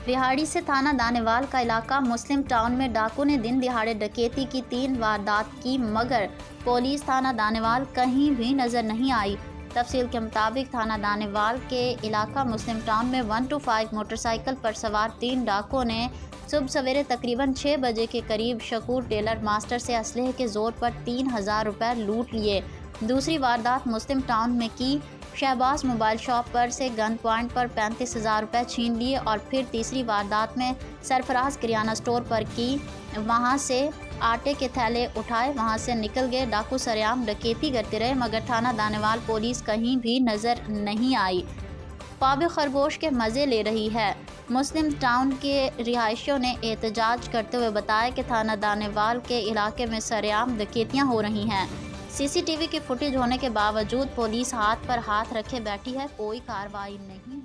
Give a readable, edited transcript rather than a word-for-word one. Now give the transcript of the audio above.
रिहाड़ी से थाना दानेवाल का इलाका मुस्लिम टाउन में डाकू ने दिन दिहाड़े डकैती की 3 वारदात की, मगर पुलिस थाना दानेवाल कहीं भी नजर नहीं आई। तफसील के मुताबिक थाना दानेवाल के इलाका मुस्लिम टाउन में 125 मोटरसाइकिल पर सवार 3 डाकुओं ने सुबह सवेरे तकरीबन 6 बजे के करीब शकूर टेलर मास्टर से असलहे के जोर पर 3000 रुपये लूट लिए। दूसरी वारदात मुस्लिम टाउन में की, शहबाज मोबाइल शॉप पर से गन पॉइंट पर 35,000 रुपये छीन लिए। और फिर तीसरी वारदात में सरफराज किराना स्टोर पर की, वहां से आटे के थैले उठाए, वहां से निकल गए। डाकू सरेआम डकैती करते रहे, मगर थाना दानेवाल पुलिस कहीं भी नज़र नहीं आई। ख्वाब खरगोश के मज़े ले रही है। मुस्लिम टाउन के रिहायशियों ने एहतजाज करते हुए बताया कि थाना दानेवाल के इलाके में सरेआम डकैतियाँ हो रही हैं। सीसीटीवी की फुटेज होने के बावजूद पुलिस हाथ पर हाथ रखे बैठी है, कोई कार्रवाई नहीं